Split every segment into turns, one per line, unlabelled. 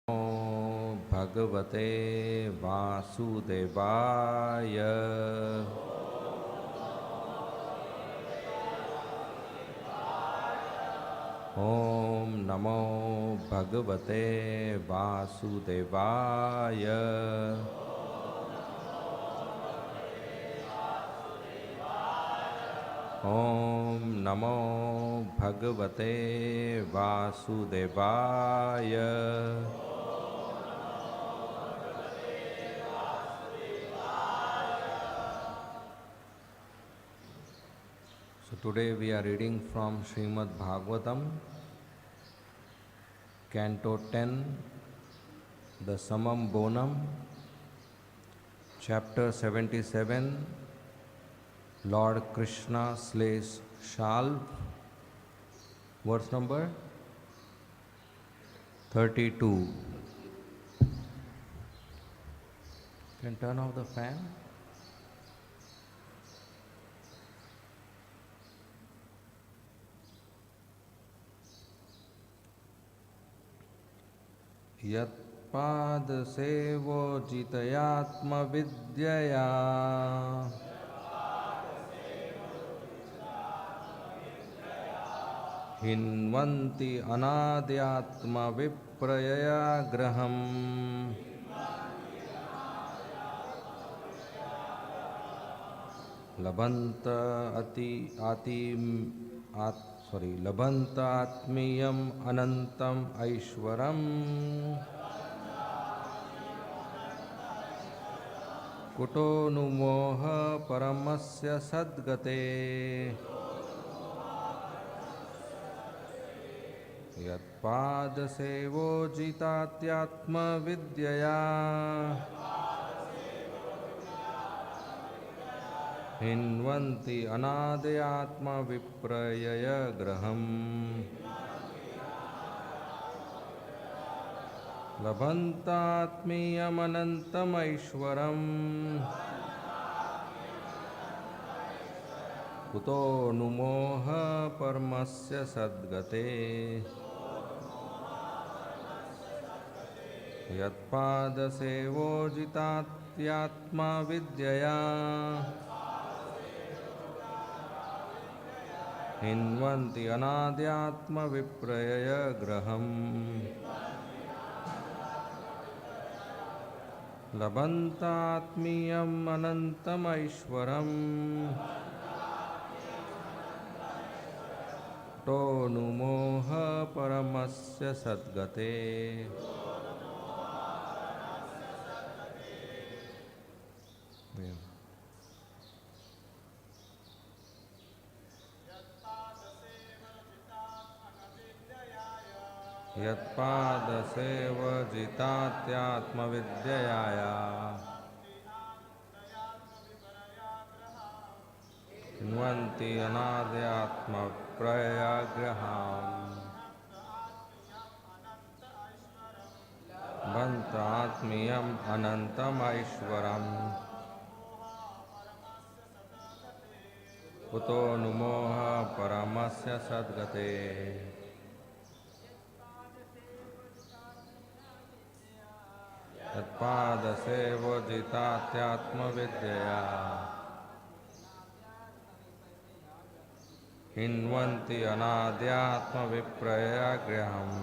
नमो भगवते वासुदेवाय। ॐ नमो भगवते वासुदेवाय। ॐ नमो भगवते वासुदेवाय। So today we are reading from Srimad Bhagavatam, Canto 10, the Samam Bonam, Chapter 77, Lord Krishna slays Shalv, verse number 32. Can turn off the fan? यत्पादसेवोजितयात्मविद्यया हिन्वन्ति अनाद्यात्मविप्रययाग्रहम् लभन्त आत्मीयम् अनन्तम् ऐश्वरम् कुतो नु मोह परमस्य सद्गते। यत्पादसेवोजितात्यात्मविद्यया हिन्वन्ति अनादयात्मविप्रययग्रहम् लभन्तात्मीयमनन्तमैश्वरम् कुतो नु मोह परमस्य सद्गते। यत्पादसेवोजितात्यात्मविद्यया हिन्वन्ति अनाद्यात्मविप्रययग्रहम् लभन्तात्मीयम् अनन्तमैश्वरम् कुतो नु मोह परमस्य सद्गते। यत्पादसेवजितात्यात्मविद्यया हिन्वन्ति अनाद्यात्मप्रययाग्रहम् लभन्तात्मीयम् अनन्तमैश्वरम् कुतो नु मोह परमस्य सद्गते। यत्पादसेवोजितात्यात्मविद्यया हिन्वन्ति अनाद्यात्मविप्रययाग्रहम्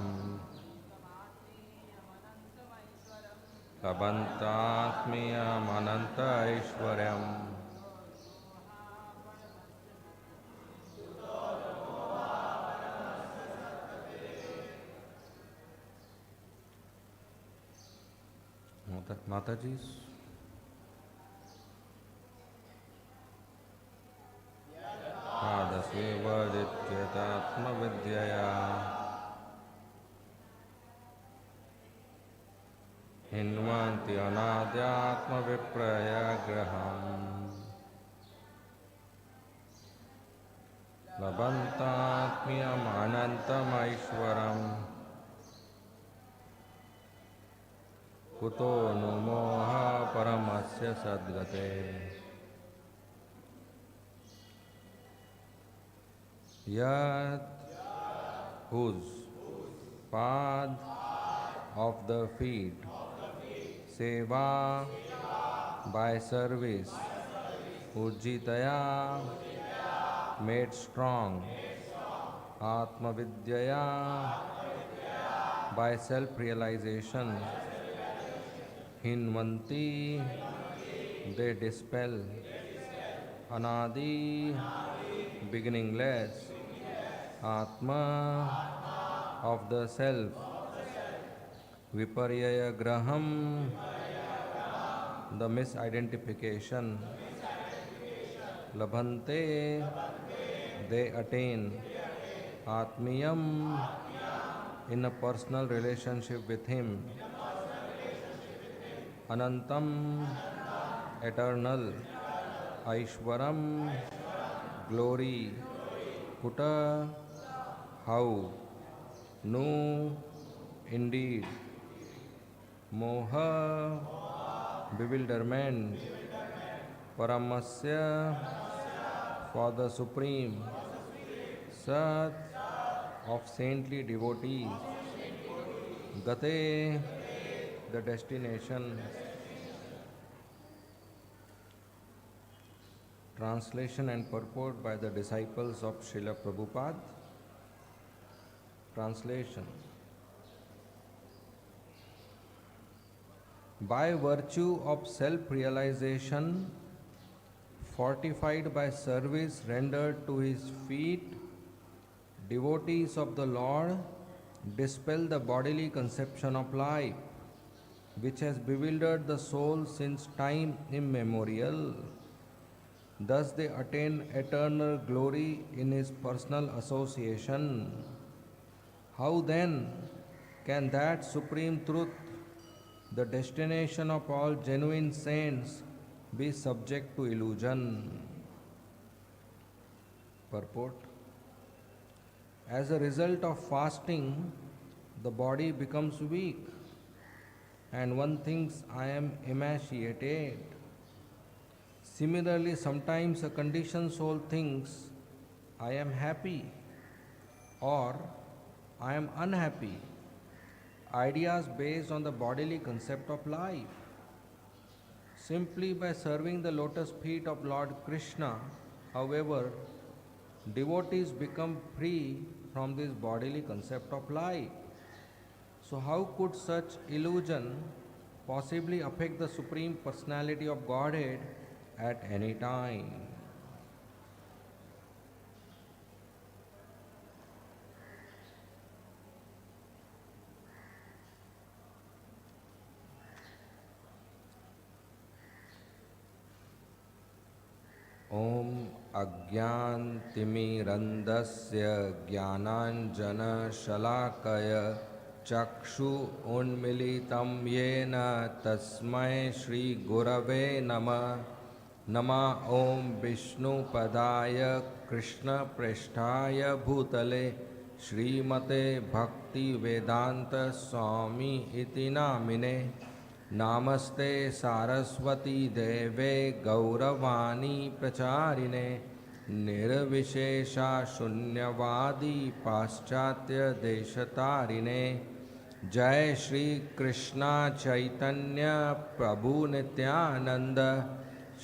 लभन्तात्मीयमनन्त ऐश्वर्यम् Mataji. पादसेवजित्यात्मविद्यया हिन्वन्ति अनाद्यात्मविप्रययाग्रहम् लभन्तात्मीयम् अनन्तमैश्वरम् कुतो नु मोह परमस्य सद्गते। Yat whose pad of the feet, seva by service, ujjitaya made strong, atma vidyaya by self-realization, hinvanti they dispel, anadi beginningless, atma of the self, viparyaya graham the misidentification, labhante they attain, atmiyam in a personal relationship with him, anantam eternal, aishwaram glory, kuta how, nu indeed, moha bewilderment, paramasya for the supreme, sat of saintly devotees, gate the destination. Translation and purport by the disciples of Srila Prabhupada. Translation. By virtue of self-realization, fortified by service rendered to his feet, devotees of the Lord dispel the bodily conception of life, which has bewildered the soul since time immemorial. Thus they attain eternal glory in his personal association. How then can that supreme truth, the destination of all genuine saints, be subject to illusion? Purport. As a result of fasting, the body becomes weak and one thinks I am emaciated. Similarly, sometimes a conditioned soul thinks, I am happy or I am unhappy, ideas based on the bodily concept of life. Simply by serving the lotus feet of Lord Krishna, however, devotees become free from this bodily concept of life. So, how could such illusion possibly affect the Supreme Personality of Godhead at any time? ॐ अज्ञानतिमिरन्धस्य ज्ञानाञ्जनशलाकय चक्षु उन्मीलितं येन तस्मै श्रीगुरवे नमः। नमः ॐ विष्णुपदाय कृष्णप्रेष्ठाय भूतले श्रीमते भक्तिवेदान्तस्वामी इति नामिने। नामस्ते सारस्वती देवे गौरवाणी प्रचारिणे निर्विशेषा शून्यवादी पाश्चात्य देशतारिणे। जय श्री कृष्णा चैतन्य प्रभु नित्यानंद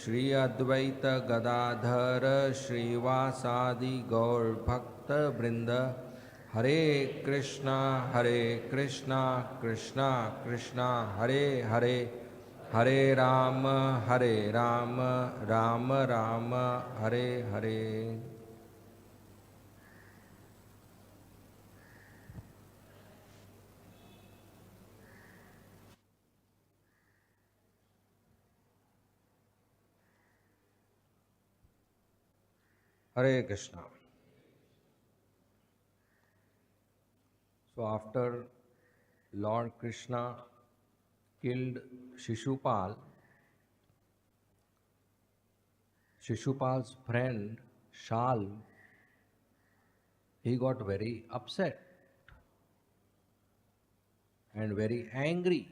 श्री अद्वैत गदाधर श्रीवासादि गौर भक्त वृंद। हरे कृष्णा कृष्णा कृष्णा हरे हरे, हरे Ram Ram Ram Hare Hare. Hare Krishna. So after Lord Krishna killed Shishupal, Shishupal's friend Shal, he got very upset and very angry.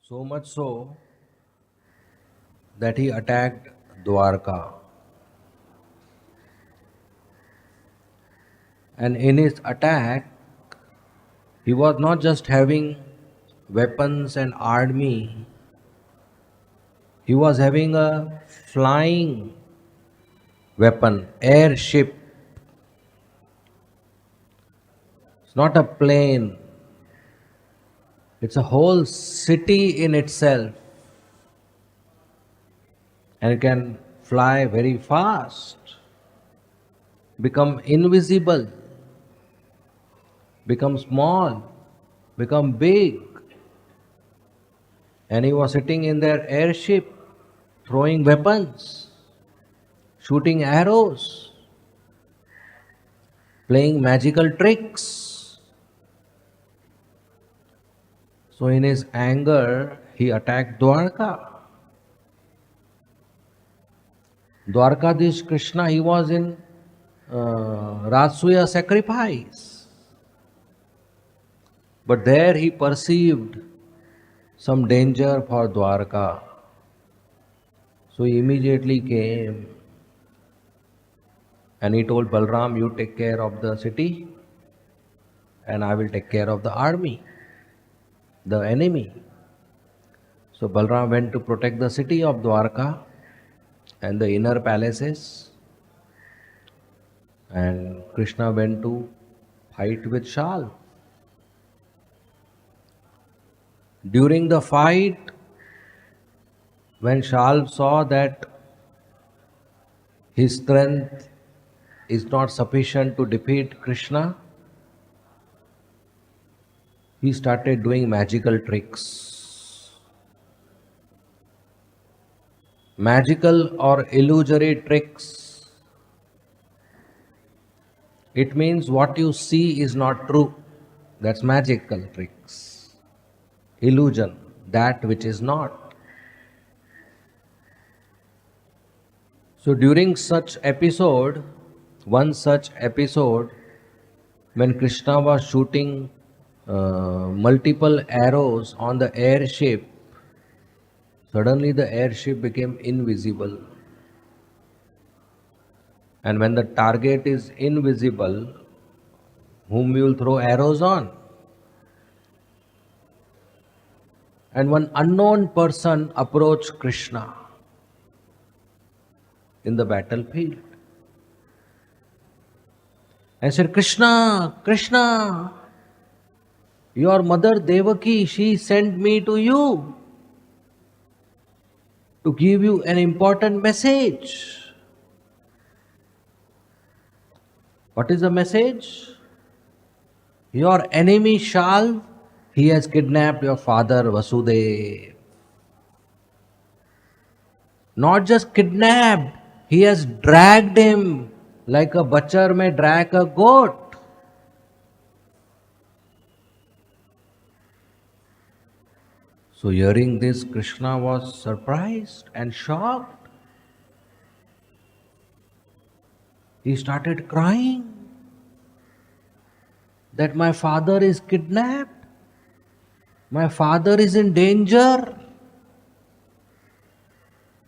So much so that he attacked Dwarka. And in his attack, He was not just having weapons and army, he was having a flying weapon, airship. It's not a plane, it's a whole city in itself, and it can fly very fast, become invisible, become small, become big. And he was sitting in their airship, throwing weapons, shooting arrows, playing magical tricks. So, in his anger, he attacked Dwarka. Dwarkadish Krishna, he was in Rasuya sacrifice. But there he perceived some danger for Dwarka. So he immediately came and he told Balram, you take care of the city and I will take care of the army, the enemy. So Balram went to protect the city of Dwarka and the inner palaces, and Krishna went to fight with Shal. During the fight, when Shal saw that his strength is not sufficient to defeat Krishna, he started doing magical tricks. Magical or illusory tricks. It means what you see is not true. That's magical tricks. Illusion, that which is not. So during such episode, one such episode, when Krishna was shooting multiple arrows on the airship, suddenly the airship became invisible. And when the target is invisible, whom we will throw arrows on? And one unknown person approached Krishna in the battlefield and said, Krishna, Krishna, your mother Devaki, she sent me to you to give you an important message. What is the message? Your enemy Shal, he has kidnapped your father Vasudev. Not just kidnapped, he has dragged him like a butcher may drag a goat. So hearing this, Krishna was surprised and shocked. He started crying that my father is kidnapped. My father is in danger.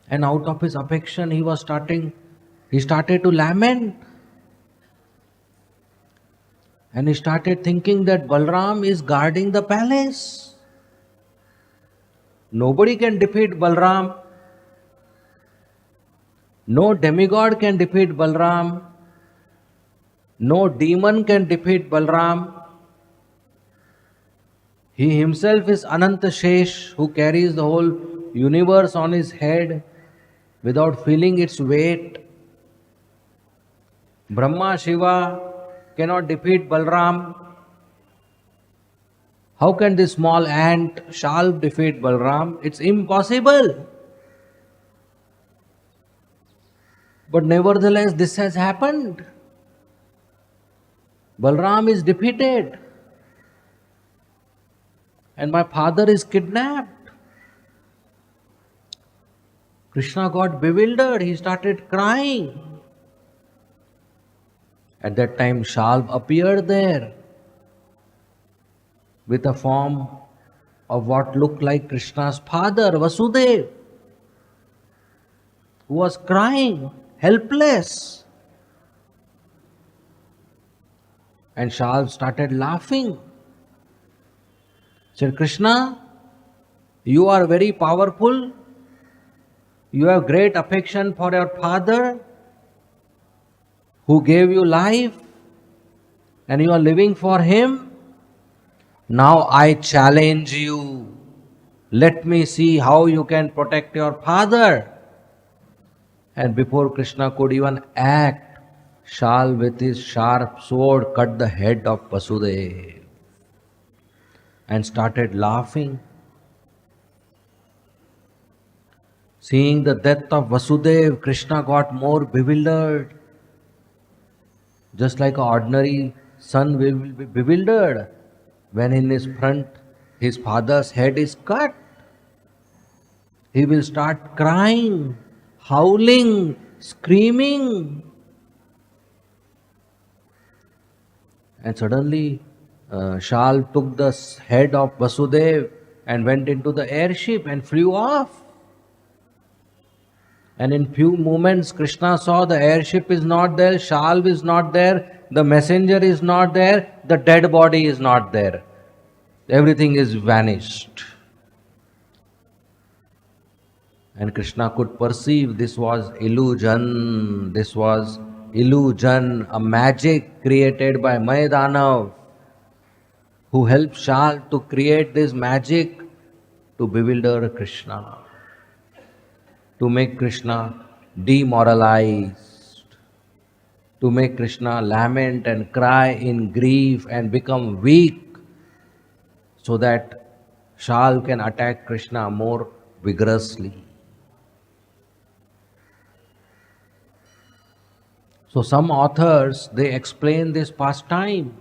And out of his affection, he started to lament. And he started thinking that Balram is guarding the palace. Nobody can defeat Balram. No demigod can defeat Balram. No demon can defeat Balram. He himself is Ananta Shesh, who carries the whole universe on his head without feeling its weight. Brahma, Shiva cannot defeat Balram. How can this small ant Shal defeat Balram? It's impossible. But nevertheless, this has happened. Balram is defeated. And my father is kidnapped. Krishna got bewildered. He started crying. At that time, Shalv appeared there with a form of what looked like Krishna's father, Vasudev, who was crying, helpless. And Shalv started laughing. Said, Krishna, you are very powerful. You have great affection for your father who gave you life and you are living for him. Now I challenge you. Let me see how you can protect your father. And before Krishna could even act, Shal with his sharp sword cut the head of Vasudeva and started laughing. Seeing the death of Vasudeva, Krishna got more bewildered. Just like an ordinary son will be bewildered when in his front his father's head is cut. He will start crying, howling, screaming. And suddenly Shal took the head of Vasudev and went into the airship and flew off. And in few moments Krishna saw the airship is not there, Shal is not there, the messenger is not there, the dead body is not there. Everything is vanished. And Krishna could perceive this was illusion, a magic created by Mayadanav, who helped Shal to create this magic to bewilder Krishna, to make Krishna demoralized, to make Krishna lament and cry in grief and become weak, so that Shal can attack Krishna more vigorously. So some authors, they explain this pastime,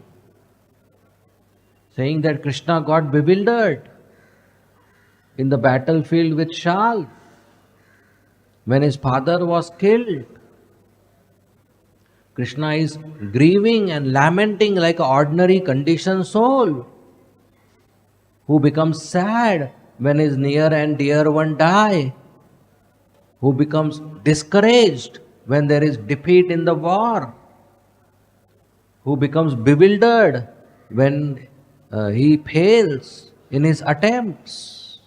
saying that Krishna got bewildered in the battlefield with Shal when his father was killed. Krishna is grieving and lamenting like an ordinary conditioned soul who becomes sad when his near and dear one die, who becomes discouraged when there is defeat in the war, who becomes bewildered when he fails in his attempts.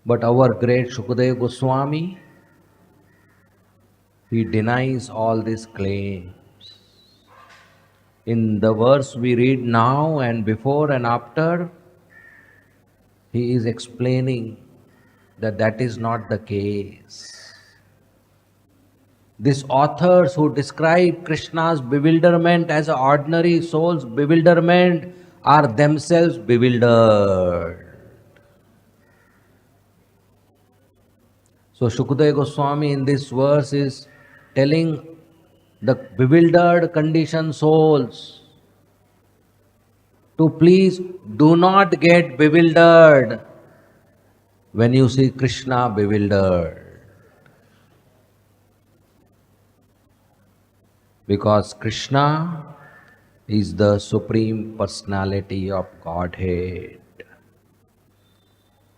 But our great Shukadeva Goswami, he denies all these claims. In the verse we read now and before and after, he is explaining that that is not the case. These authors who describe Krishna's bewilderment as an ordinary soul's bewilderment are themselves bewildered. So Shukadeva Goswami in this verse is telling the bewildered conditioned souls to please do not get bewildered when you see Krishna bewildered. Because Krishna is the Supreme Personality of Godhead.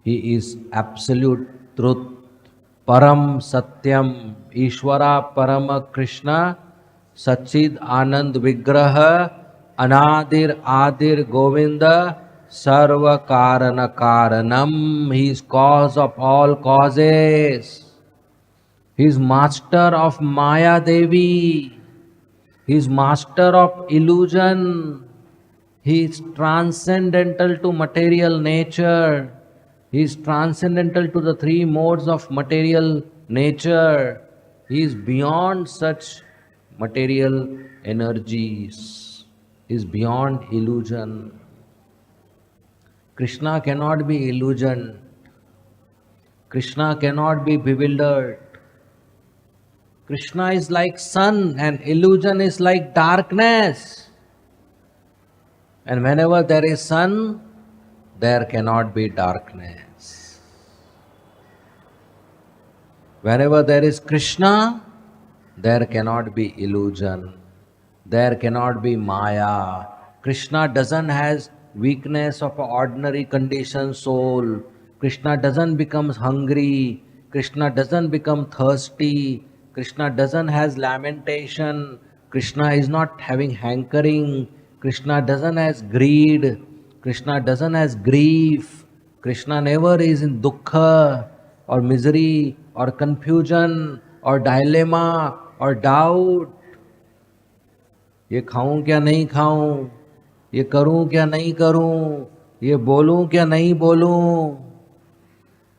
He is absolute truth, Param Satyam, Ishvara Parama Krishna, Satchid Anand Vigraha, Anadir Adir Govinda, Sarva Karana Karanam. He is cause of all causes. He is master of Maya Devi. He is master of illusion. He is transcendental to material nature. He is transcendental to the three modes of material nature. He is beyond such material energies. He is beyond illusion. Krishna cannot be illusioned. Krishna cannot be bewildered. Krishna is like sun and illusion is like darkness. And whenever there is sun, there cannot be darkness. Wherever there is Krishna, there cannot be illusion. There cannot be Maya. Krishna doesn't have weakness of an ordinary conditioned soul. Krishna doesn't become hungry. Krishna doesn't become thirsty. Krishna doesn't have lamentation. Krishna is not having hankering. Krishna doesn't has greed. Krishna doesn't has grief. Krishna never is in dukkha or misery or confusion or dilemma or doubt. ये खाऊं क्या नहीं खाऊं, ये करूं क्या नहीं करूं, ये बोलूं क्या नहीं बोलूं.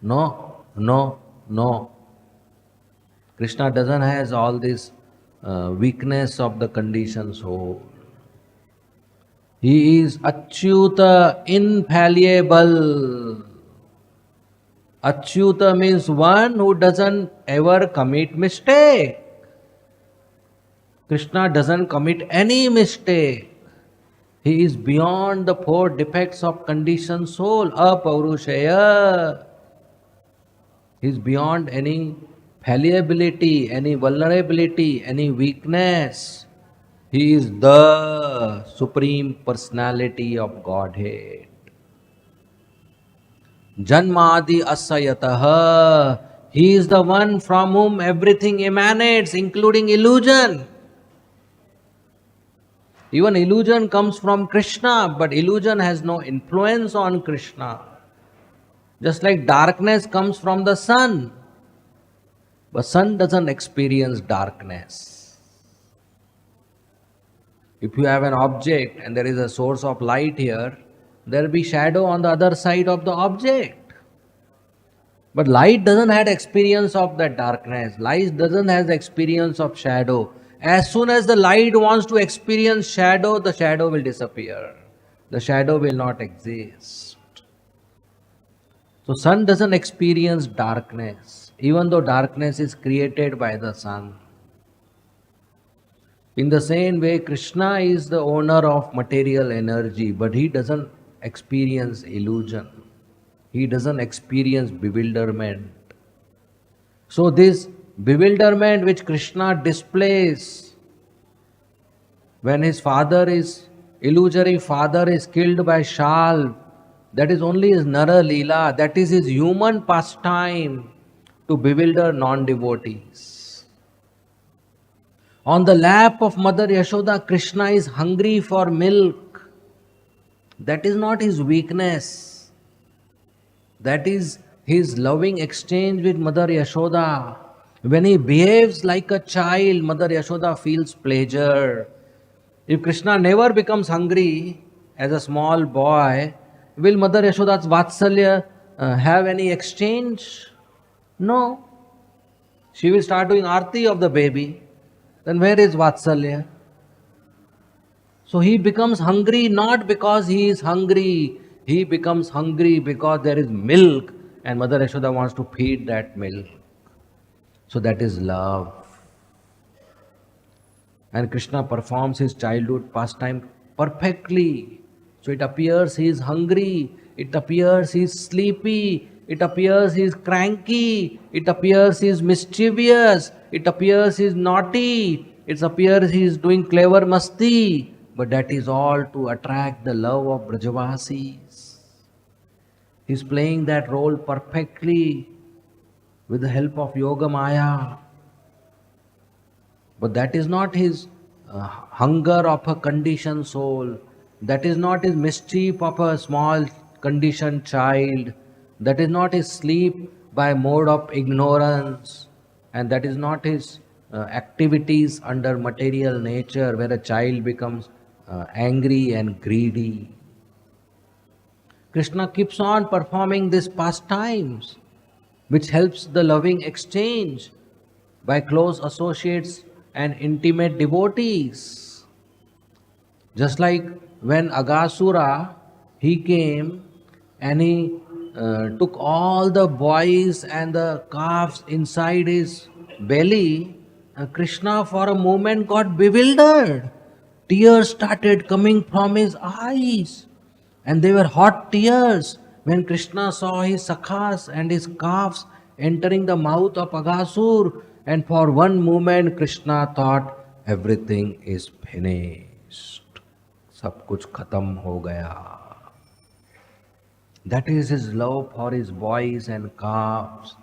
No, no, no. Krishna doesn't has all this weakness of the conditioned soul. He is Achyuta, infallible. Achyuta means one who doesn't ever commit mistake. Krishna doesn't commit any mistake. He is beyond the four defects of conditioned soul. Apaurushaya. He is beyond any fallibility, any vulnerability, any weakness. He is the Supreme Personality of Godhead. Janmadi asayataha. He is the one from whom everything emanates, including illusion. Even illusion comes from Krishna, but illusion has no influence on Krishna. Just like darkness comes from the sun, but sun doesn't experience darkness. If you have an object and there is a source of light here, there will be shadow on the other side of the object. But light doesn't have experience of that darkness. Light doesn't have experience of shadow. As soon as the light wants to experience shadow, the shadow will disappear. The shadow will not exist. So sun doesn't experience darkness, even though darkness is created by the sun. In the same way, Krishna is the owner of material energy, but he doesn't experience illusion. He doesn't experience bewilderment. So this bewilderment which Krishna displays when his illusory father is killed by Shal, that is only his Nara Leela, that is his human pastime to bewilder non-devotees. On the lap of Mother Yashoda, Krishna is hungry for milk. That is not his weakness. That is his loving exchange with Mother Yashoda. When he behaves like a child, Mother Yashoda feels pleasure. If Krishna never becomes hungry as a small boy, will Mother Yashoda's Vatsalya have any exchange? No. She will start doing arti of the baby. Then where is Vatsalya? So he becomes hungry not because he is hungry. He becomes hungry because there is milk and Mother Yashoda wants to feed that milk. So that is love. And Krishna performs his childhood pastime perfectly. So it appears he is hungry, it appears he is sleepy, it appears he is cranky, it appears he is mischievous, it appears he is naughty, it appears he is doing clever masti. But that is all to attract the love of Brajavasis. He is playing that role perfectly with the help of Yoga Maya. But that is not his hunger of a conditioned soul. That is not his mischief of a small conditioned child. That is not his sleep by mode of ignorance. And that is not his activities under material nature where a child becomes angry and greedy. Krishna keeps on performing these pastimes, which helps the loving exchange by close associates and intimate devotees. Just like when Agasura, he came and he took all the boys and the calves inside his belly, Krishna for a moment got bewildered. Tears started coming from his eyes, and they were hot tears when Krishna saw his sakhas and his calves entering the mouth of Agasur. And for one moment Krishna thought everything is finished. Sab kuch khatam ho gaya. That is his love for his boys and calves.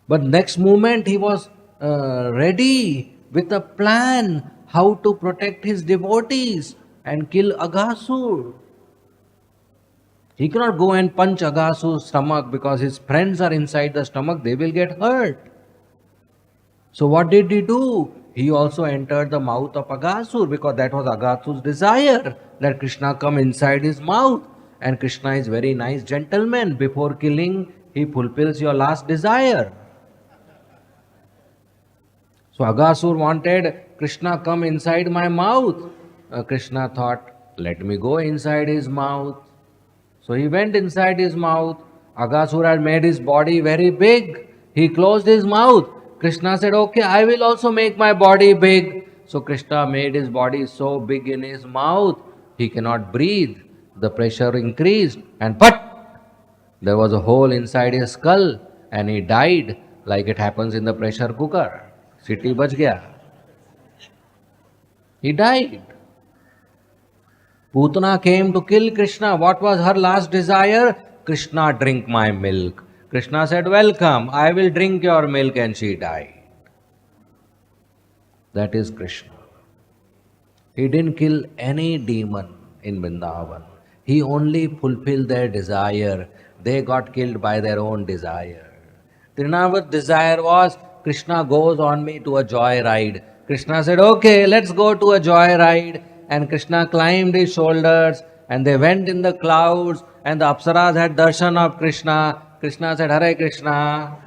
But next moment he was ready with a plan how to protect his devotees. and kill Aghasur. He cannot go and punch Aghasur's stomach because his friends are inside the stomach, they will get hurt. So what did he do? He also entered the mouth of Aghasur because that was Aghasur's desire that Krishna come inside his mouth. And Krishna is very nice gentleman. Before killing, he fulfills your last desire. So Aghasur wanted Krishna come inside my mouth. Krishna thought, let me go inside his mouth. So he went inside his mouth. Aghasur had made his body very big. He closed his mouth. Krishna said, okay, I will also make my body big. So Krishna made his body so big in his mouth, he cannot breathe. The pressure increased and there was a hole inside his skull and he died like it happens in the pressure cooker. Siti bach gaya. He died. Putana came to kill Krishna. What was her last desire? Krishna, drink my milk. Krishna said, welcome, I will drink your milk, and she died. That is Krishna. He didn't kill any demon in Vrindavan. He only fulfilled their desire. They got killed by their own desire. Trinava's desire was, Krishna goes on me to a joy ride. Krishna said, okay, let's go to a joy ride. And Krishna climbed his shoulders and they went in the clouds and the Apsaras had darshan of Krishna. Krishna said, Hare Krishna.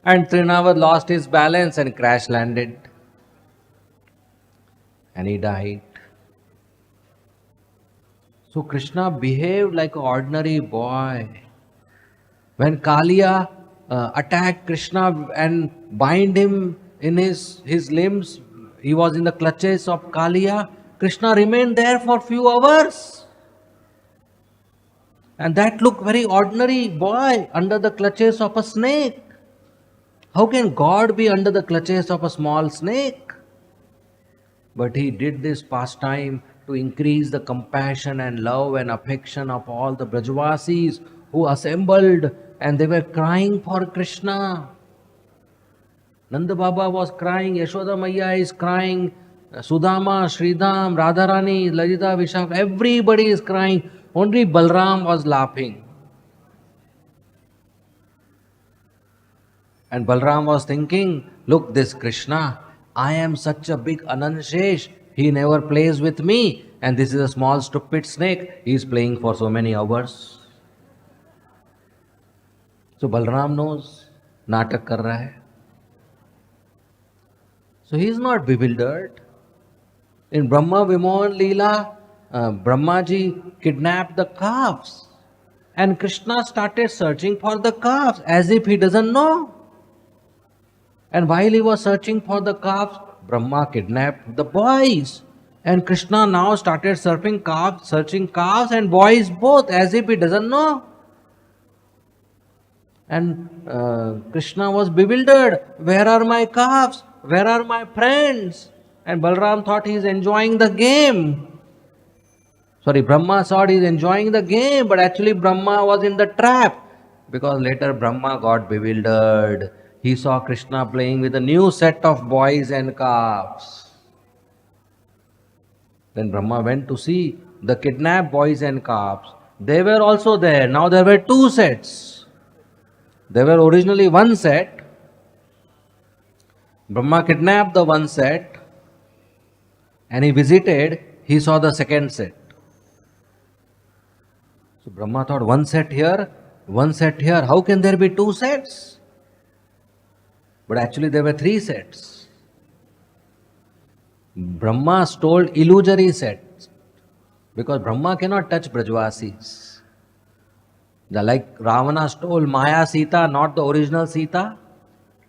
And Trinavad lost his balance and crash landed. And he died. So Krishna behaved like an ordinary boy. When Kaliya attacked Krishna and bind him in his limbs, he was in the clutches of Kaliya. Krishna remained there for few hours. And that looked very ordinary boy under the clutches of a snake. How can God be under the clutches of a small snake? But he did this pastime to increase the compassion and love and affection of all the Brajavasis who assembled and they were crying for Krishna. Nanda Baba was crying, Yashoda Maya is crying, Sudama, Sridham, Radharani, Lalita, Vishakha, everybody is crying. Only Balram was laughing. And Balram was thinking, look, this Krishna, I am such a big Ananshesh, he never plays with me. And this is a small stupid snake, he is playing for so many hours. So Balram knows, natak kar raha hai. So he is not bewildered. In Brahma Vimohan Leela, Brahmaji kidnapped the calves. And Krishna started searching for the calves as if he doesn't know. And while he was searching for the calves, Brahma kidnapped the boys. And Krishna now started searching calves and boys both as if he doesn't know. And Krishna was bewildered. Where are my calves? Where are my friends? And Balram thought he is enjoying the game. Brahma thought he is enjoying the game, but actually Brahma was in the trap. Because later Brahma got bewildered. He saw Krishna playing with a new set of boys and calves. Then Brahma went to see the kidnapped boys and calves. They were also there. Now there were two sets. There were originally one set. Brahma kidnapped the one set and he visited, he saw the second set. So Brahma thought, one set here, how can there be two sets? But actually there were three sets. Brahma stole illusory sets because Brahma cannot touch Brajvasis. Like Ravana stole Maya Sita, not the original Sita.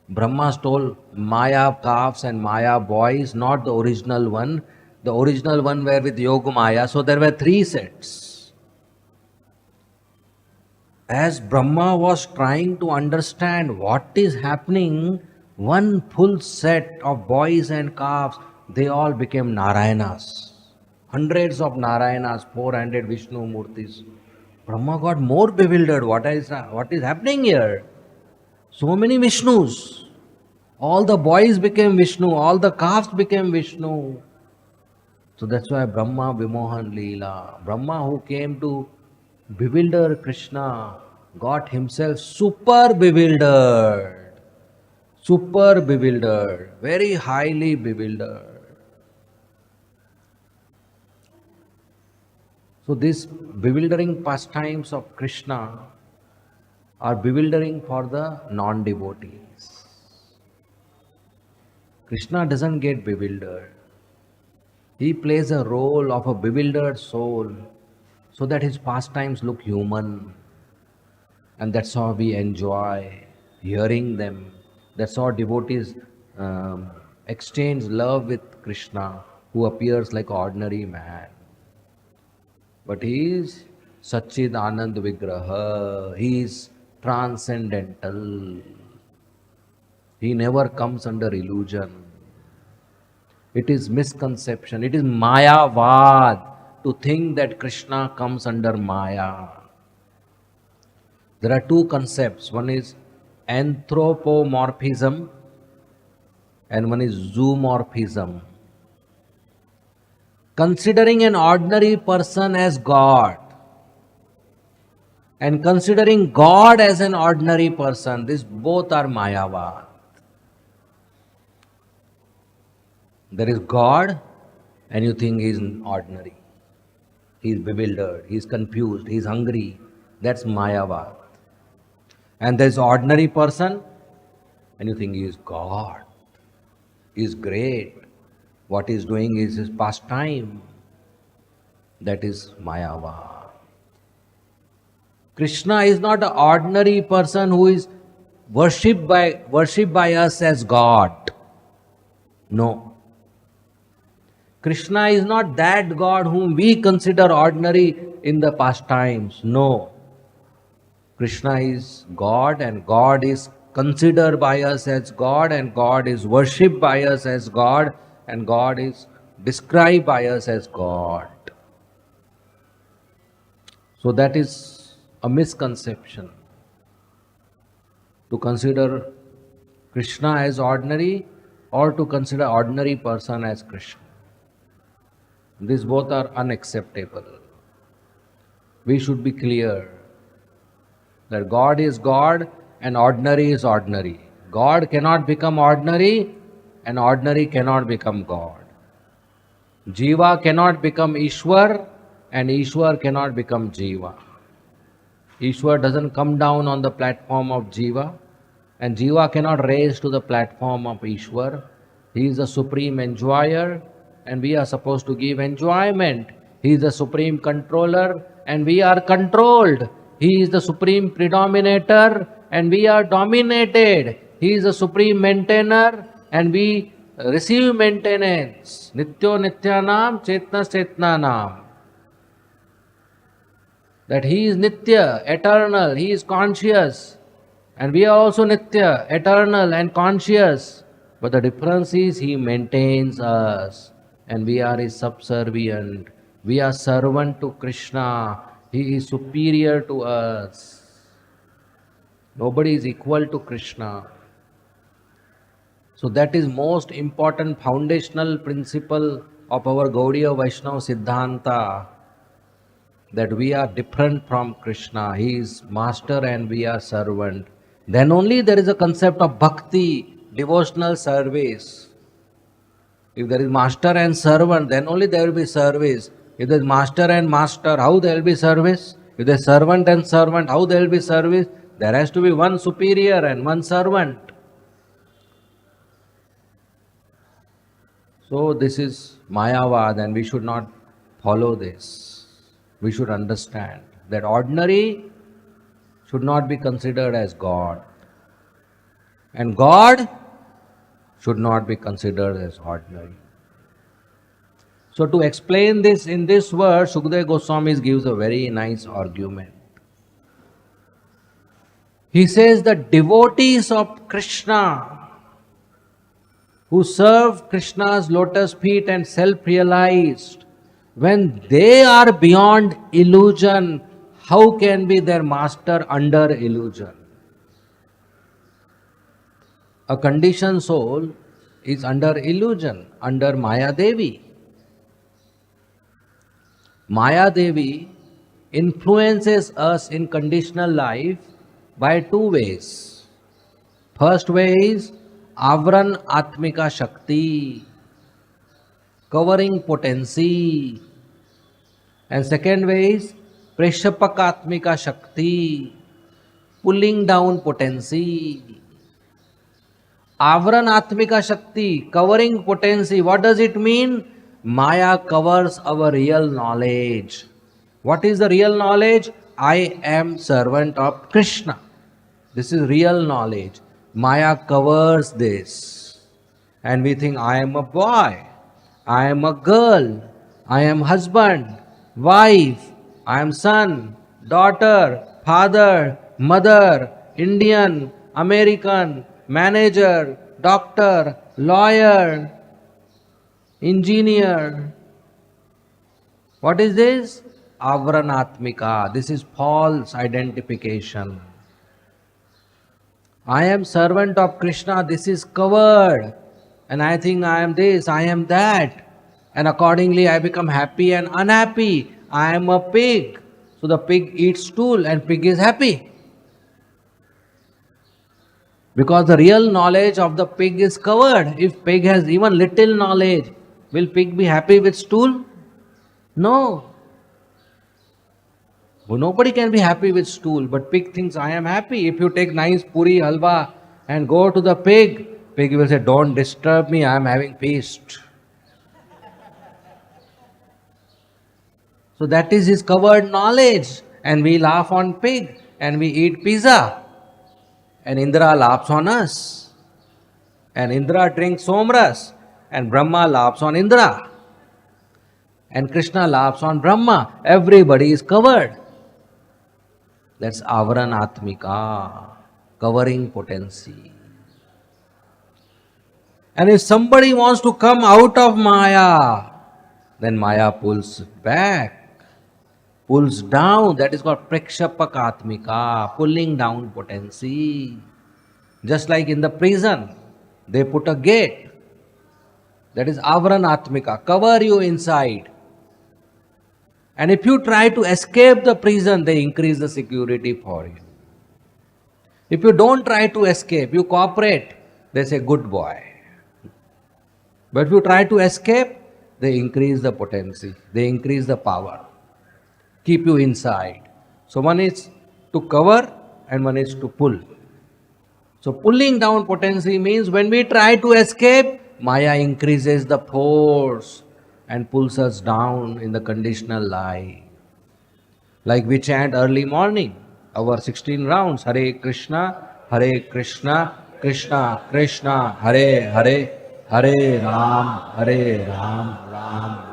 Brahma stole Maya calves and Maya boys, not the original one. The original one were with Yoga Maya. So there were three sets. As Brahma was trying to understand what is happening, one full set of boys and calves, they all became Narayanas. Hundreds of Narayanas, 400 Vishnu Murtis. Brahma got more bewildered. What is happening here? So many Vishnus. All the boys became Vishnu, all the castes became Vishnu. So that's why Brahma Vimohan Leela. Brahma, who came to bewilder Krishna, got himself super bewildered, very highly bewildered. So these bewildering pastimes of Krishna are bewildering for the non-devotees. Krishna doesn't get bewildered. He plays a role of a bewildered soul so that his pastimes look human. And that's how we enjoy hearing them. That's how devotees exchange love with Krishna, who appears like ordinary man. But he is Satchid Anand Vigraha. He is transcendental. He never comes under illusion. It is misconception. It is Mayavad to think that Krishna comes under Maya. There are two concepts. One is anthropomorphism and one is zoomorphism. Considering an ordinary person as God and considering God as an ordinary person, these both are Mayavad. There is God and you think he is ordinary. He is bewildered, he is confused, he is hungry. That's Mayavad. And there is ordinary person and you think he is God. He is great. What he is doing is his pastime. That is Mayavad. Krishna is not an ordinary person who is worshipped by us as God. No. Krishna is not that God whom we consider ordinary in the past times. No. Krishna is God and God is considered by us as God and God is worshipped by us as God and God is described by us as God. So that is a misconception to consider Krishna as ordinary or to consider ordinary person as Krishna. These both are unacceptable. We should be clear that God is God and ordinary is ordinary. God cannot become ordinary and ordinary cannot become God. Jiva cannot become Ishwar and Ishwar cannot become Jiva. Ishwar doesn't come down on the platform of Jiva and Jiva cannot raise to the platform of Ishwar. He is the supreme enjoyer and we are supposed to give enjoyment. He is the supreme controller and we are controlled. He is the supreme predominator and we are dominated. He is the supreme maintainer and we receive maintenance. Nityo Nityanam Chetna Chetnanam. That he is Nitya, eternal, he is conscious. And we are also Nitya, eternal and conscious. But the difference is he maintains us and we are his subservient. We are servant to Krishna. He is superior to us. Nobody is equal to Krishna. So that is most important foundational principle of our Gaudiya Vaishnava Siddhanta, that we are different from Krishna. He is master and we are servant. Then only there is a concept of bhakti, devotional service. If there is master and servant, then only there will be service. If there is master and master, how there will be service? If there is servant and servant, how there will be service? There has to be one superior and one servant. So this is Mayavad and we should not follow this. We should understand that ordinary should not be considered as God. And God should not be considered as ordinary. So to explain this in this verse, Sukadeva Goswami gives a very nice argument. He says the devotees of Krishna who serve Krishna's lotus feet and self-realized, when they are beyond illusion, how can be their master under illusion? A conditioned soul is under illusion, under Maya Devi. Maya Devi influences us in conditional life by two ways. First way is Avran Atmika Shakti, covering potency. And second way is Preshapakatmika Shakti, pulling down potency. Avran Atmika Shakti, covering potency. What does it mean? Maya covers our real knowledge. What is the real knowledge? I am servant of Krishna. This is real knowledge. Maya covers this. And we think, I am a boy, I am a girl, I am husband, wife, I am son, daughter, father, mother, Indian, American, manager, doctor, lawyer, engineer. What is this? Avranatmika. This is false identification. I am servant of Krishna, this is covered. And I think I am this, I am that. And accordingly I become happy and unhappy. I am a pig. So the pig eats stool and pig is happy. Because the real knowledge of the pig is covered. If pig has even little knowledge, will pig be happy with stool? No. Nobody can be happy with stool, but pig thinks I am happy. If you take nice puri halwa and go to the pig, pig will say, don't disturb me, I am having feast. So that is his covered knowledge. And we laugh on pig and we eat pizza. And Indra laughs on us. And Indra drinks somras. And Brahma laughs on Indra. And Krishna laughs on Brahma. Everybody is covered. That's Avaranatmika, covering potency. And if somebody wants to come out of Maya, then Maya pulls back, pulls down. That is called Prekshapakatmika, pulling down potency. Just like in the prison, they put a gate. That is Avaranatmika, cover you inside. And if you try to escape the prison, they increase the security for you. If you don't try to escape, you cooperate, they say, good boy. But if you try to escape, they increase the potency, they increase the power, keep you inside. So one is to cover and one is to pull. So pulling down potency means when we try to escape, Maya increases the force and pulls us down in the conditional life. Like we chant early morning, our 16 rounds, Hare Krishna, Krishna Krishna, Hare Hare, Hare Ram, Ram Ram,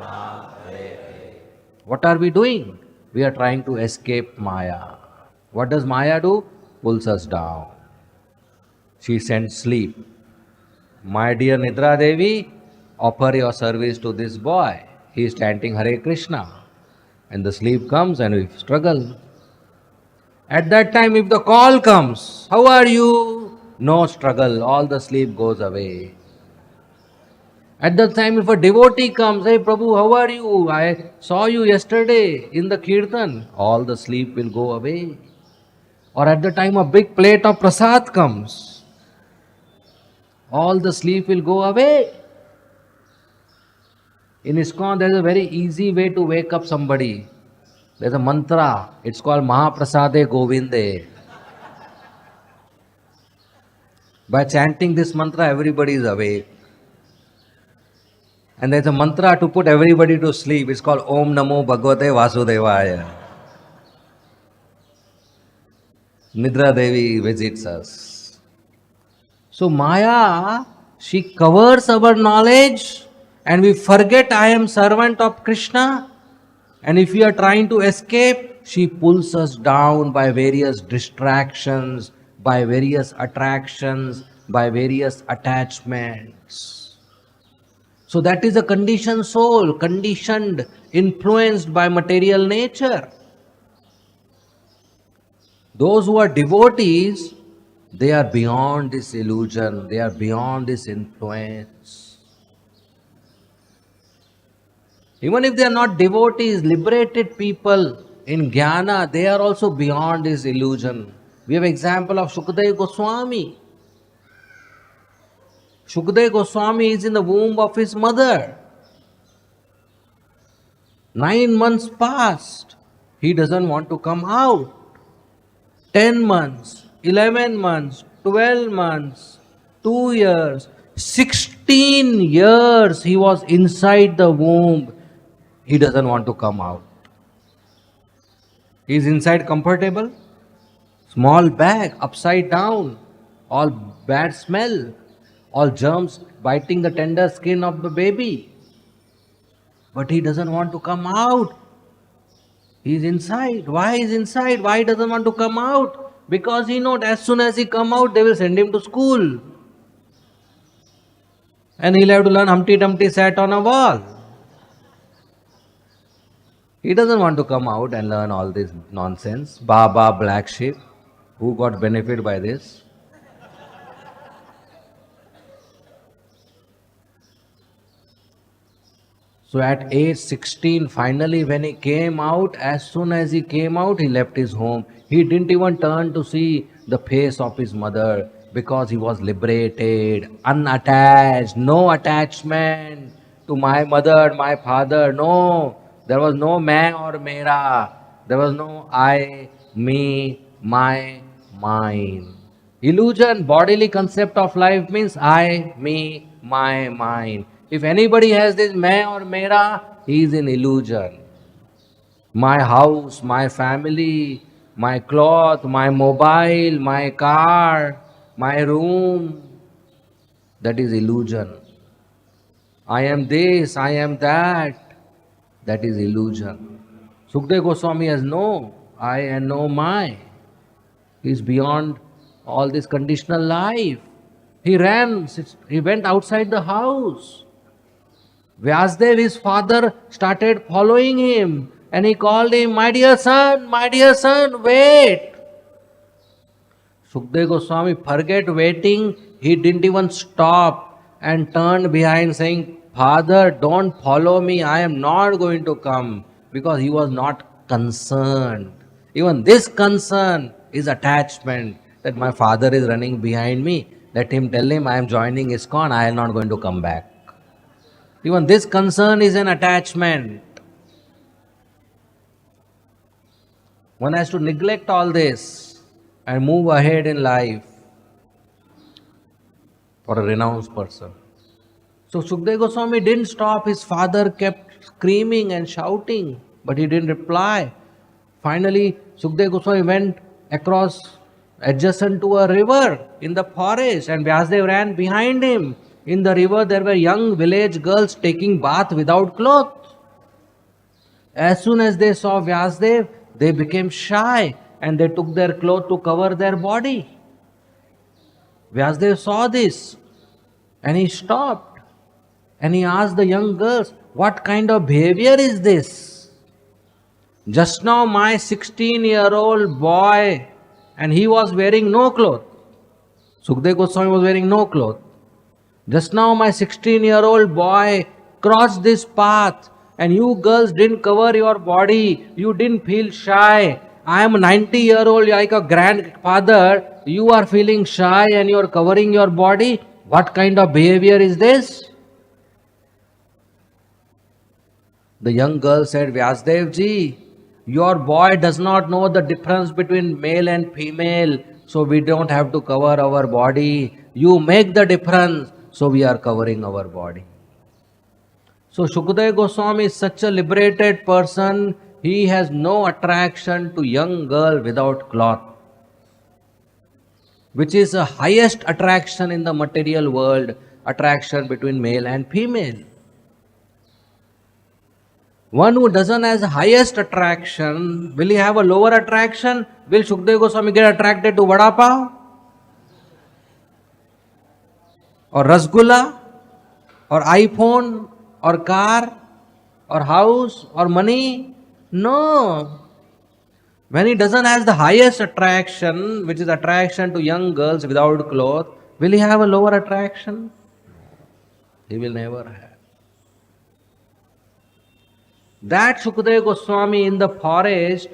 Hare Hare. What are we doing? We are trying to escape Maya. What does Maya do? Pulls us down. She sends sleep. My dear Nidra Devi, offer your service to this boy. He is chanting Hare Krishna. And the sleep comes and we struggle. At that time, if the call comes, how are you? No struggle, all the sleep goes away. At that time, if a devotee comes, hey Prabhu, how are you? I saw you yesterday in the kirtan. All the sleep will go away. Or at the time, a big plate of prasad comes. All the sleep will go away. In ISKCON, there is a very easy way to wake up somebody. There is a mantra. It's called Mahaprasade Govinde. By chanting this mantra, everybody is awake. And there is a mantra to put everybody to sleep. It's called Om Namo Bhagavate Vasudevaya. Nidra Devi visits us. So Maya, she covers our knowledge. And we forget I am servant of Krishna. And if we are trying to escape, she pulls us down by various distractions, by various attractions, by various attachments. So that is a conditioned soul, conditioned, influenced by material nature. Those who are devotees, They are beyond this illusion, they are beyond this influence. Even if they are not devotees, liberated people in jnana, they are also beyond this illusion. We have example of Shukadeva Goswami. Shukadeva Goswami is in the womb of his mother. 9 months passed. He doesn't want to come out. 10 months, 11 months, 12 months, 2 years, 16 years he was inside the womb. He doesn't want to come out. He is inside comfortable. Small bag, upside down, all bad smell, all germs biting the tender skin of the baby. But he doesn't want to come out. He is inside. Why is inside? Why he doesn't want to come out? Because he knows as soon as he come out, they will send him to school. And he'll have to learn Humpty Dumpty sat on a wall. He doesn't want to come out and learn all this nonsense. Baba, black sheep. Who got benefit by this? So at age 16, finally when he came out, as soon as he came out, he left his home. He didn't even turn to see the face of his mother because he was liberated, unattached, no attachment to my mother, my father. No, there was no मैं or मेरा. There was no I, me, my, mine. Illusion, bodily concept of life means I, me, my, mine. If anybody has this मैं or मेरा, he is in illusion. My house, my family, my cloth, my mobile, my car, my room, that is illusion. I am this, I am that is illusion. Sukdev Goswami has no I and no my. He is beyond all this conditional life. He ran, he went outside the house. Vyasdev, his father, started following him and he called him, my dear son, wait. Sukdev Goswami forget waiting, he didn't even stop and turned behind saying, Father, don't follow me, I am not going to come, because he was not concerned. Even this concern is attachment, that my father is running behind me. Let him tell him I am joining ISKCON, I am not going to come back. Even this concern is an attachment. One has to neglect all this and move ahead in life for a renounced person. So Sukdev Goswami didn't stop. His father kept screaming and shouting, but he didn't reply. Finally, Sukdev Goswami went across adjacent to a river in the forest and Vyasdev ran behind him. In the river there were young village girls taking bath without clothes. As soon as they saw Vyasdev, they became shy and they took their clothes to cover their body. Vyasdev saw this and he stopped and he asked the young girls, what kind of behavior is this? Just now my 16-year-old boy, and he was wearing no clothes. Sukdev Goswami was wearing no clothes. Just now my 16-year-old boy crossed this path and you girls didn't cover your body, you didn't feel shy. I am 90-year-old like a grandfather, you are feeling shy and you are covering your body. What kind of behavior is this? The young girl said, Vyasdev ji, your boy does not know the difference between male and female, so we don't have to cover our body. You make the difference, so we are covering our body. So Shukadeva Goswami is such a liberated person, he has no attraction to young girl without cloth, which is the highest attraction in the material world, attraction between male and female. One who doesn't have the highest attraction, will he have a lower attraction? Will Shukadeva Goswami get attracted to vada pav? Or rasgulla? Or iPhone? Or car? Or house? Or money? No. When he doesn't have the highest attraction, which is attraction to young girls without clothes, will he have a lower attraction? He will never have. That Shukadeva Goswami in the forest,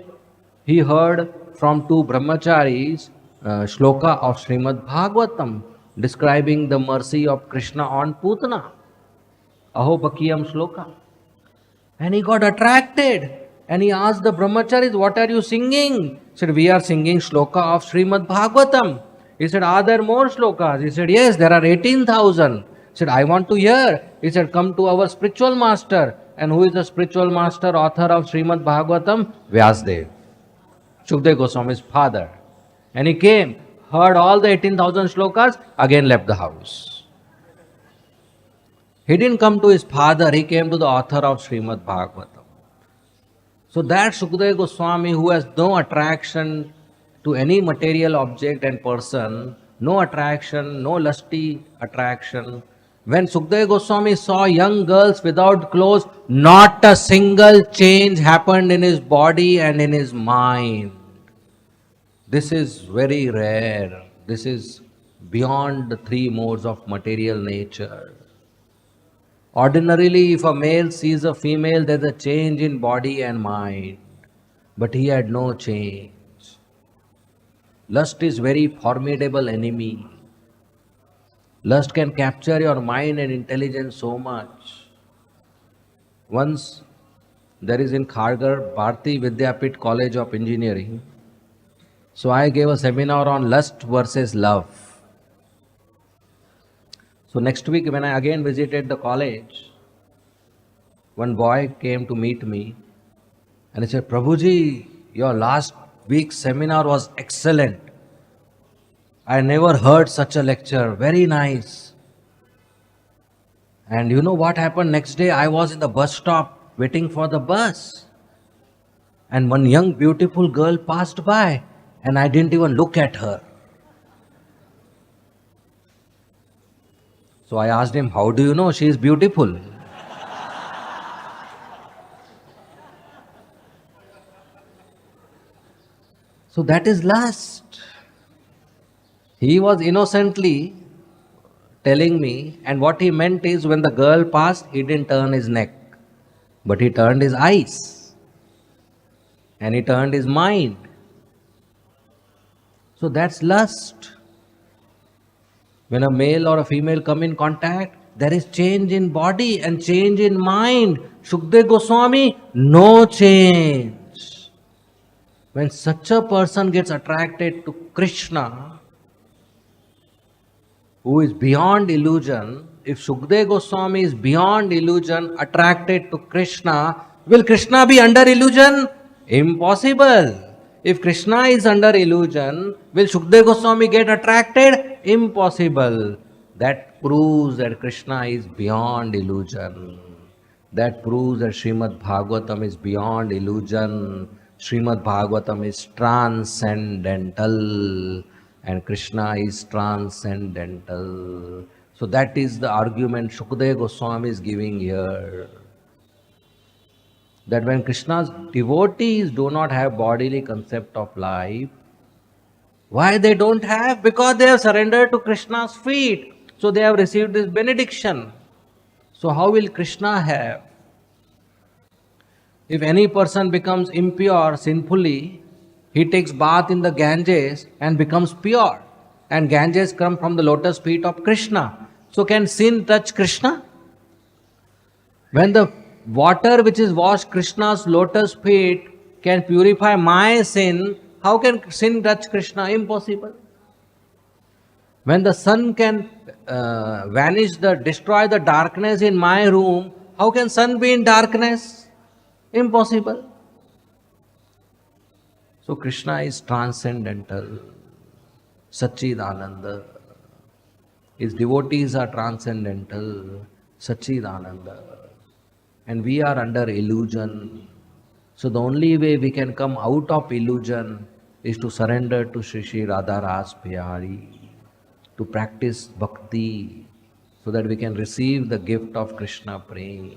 he heard from two brahmacharis shloka of Srimad Bhagavatam describing the mercy of Krishna on Putana. Ahopakiyam shloka. And he got attracted. And he asked the brahmacharis, what are you singing? He said, we are singing shloka of Srimad Bhagavatam. He said, are there more shlokas? He said, yes, there are 18,000. He said, I want to hear. He said, come to our spiritual master. And who is the spiritual master, author of Srimad Bhagavatam? Vyasdev, Shukdev Goswami's father. And he came, heard all the 18,000 shlokas, again left the house. He didn't come to his father, he came to the author of Srimad Bhagavatam. So that Shukadeva Goswami, who has no attraction to any material object and person, no attraction, no lusty attraction, when Shukadeva Goswami saw young girls without clothes, not a single change happened in his body and in his mind. This is very rare. This is beyond the three modes of material nature. Ordinarily, if a male sees a female, there's a change in body and mind. But he had no change. Lust is very formidable enemy. Lust can capture your mind and intelligence so much. Once, there is in Kharghar, Bharati Vidyapit College of Engineering. So I gave a seminar on lust versus love. So next week when I again visited the college, one boy came to meet me and he said, Prabhuji, your last week's seminar was excellent. I never heard such a lecture, very nice. And you know what happened next day? I was in the bus stop waiting for the bus. And one young beautiful girl passed by and I didn't even look at her. So I asked him, how do you know she is beautiful? So that is lust. He was innocently telling me, and what he meant is when the girl passed, he didn't turn his neck, but he turned his eyes and he turned his mind. So that's lust. When a male or a female come in contact, there is change in body and change in mind. Shukdev Goswami, no change. When such a person gets attracted to Krishna, who is beyond illusion, if Shukdev Goswami is beyond illusion, attracted to Krishna, will Krishna be under illusion? Impossible. If Krishna is under illusion, will Shukdev Goswami get attracted? Impossible. That proves that Krishna is beyond illusion. That proves that Srimad Bhagavatam is beyond illusion. Srimad Bhagavatam is transcendental and Krishna is transcendental. So that is the argument Shukadeva Goswami is giving here. That when Krishna's devotees do not have bodily concept of life, why they don't have? Because they have surrendered to Krishna's feet. So they have received this benediction. So how will Krishna have? If any person becomes impure sinfully, he takes bath in the Ganges and becomes pure. And Ganges come from the lotus feet of Krishna. So can sin touch Krishna? When the water which is washed Krishna's lotus feet can purify my sin, how can sin touch Krishna? Impossible. When the sun can destroy the darkness in my room, how can sun be in darkness? Impossible. So Krishna is transcendental, Satchidananda. His devotees are transcendental, Satchidananda. And we are under illusion. So the only way we can come out of illusion is to surrender to Shri Shri Radha Ras Bihari, to practice bhakti, so that we can receive the gift of Krishna prema.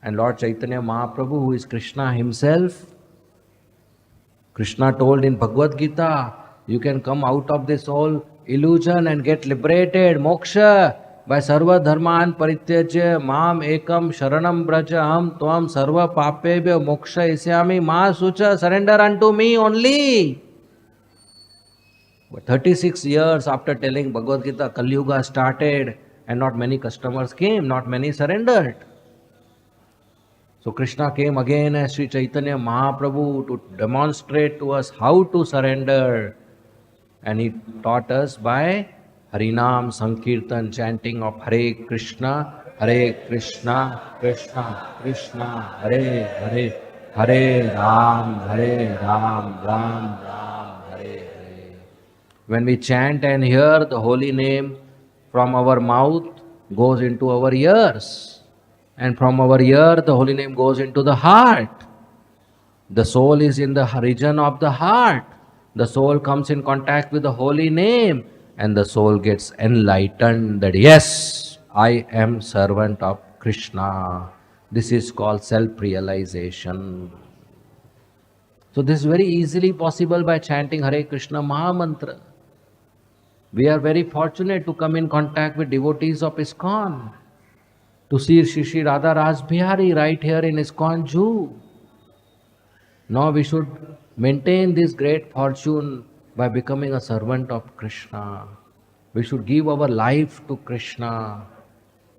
And Lord Chaitanya Mahaprabhu, who is Krishna himself, Krishna told in Bhagavad Gita, you can come out of this whole illusion and get liberated, moksha, by sarva dharman parityajya mam ekam sharanam braja aham tvam sarva papebhyo moksha isyami ma sucha, surrender unto me only. But 36 years after telling Bhagavad Gita, Kali Yuga started and not many customers came, not many surrendered. So Krishna came again as Sri Chaitanya Mahaprabhu to demonstrate to us how to surrender. And he taught us by Harinam Sankirtan, chanting of Hare Krishna, Krishna Krishna, Hare Hare, Hare Ram, Ram Ram, Hare Hare. When we chant and hear the holy name from our mouth goes into our ears. And from our ear, the holy name goes into the heart. The soul is in the region of the heart. The soul comes in contact with the holy name, and the soul gets enlightened that yes, I am servant of Krishna. This is called self-realization. So this is very easily possible by chanting Hare Krishna Maha Mantra. We are very fortunate to come in contact with devotees of ISKCON, to see Shri Radha Ras Bihari right here in ISKCON Jew. Now we should maintain this great fortune by becoming a servant of Krishna. We should give our life to Krishna.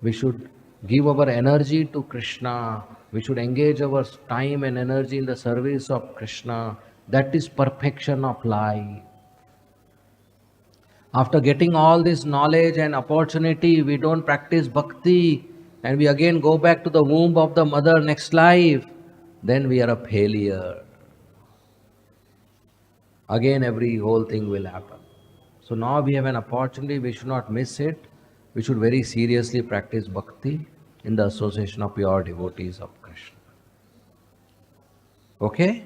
We should give our energy to Krishna. We should engage our time and energy in the service of Krishna. That is perfection of life. After getting all this knowledge and opportunity, we don't practice bhakti and we again go back to the womb of the mother next life, then we are a failure. Again, every whole thing will happen. So now we have an opportunity, we should not miss it. We should very seriously practice bhakti in the association of pure devotees of Krishna. Okay?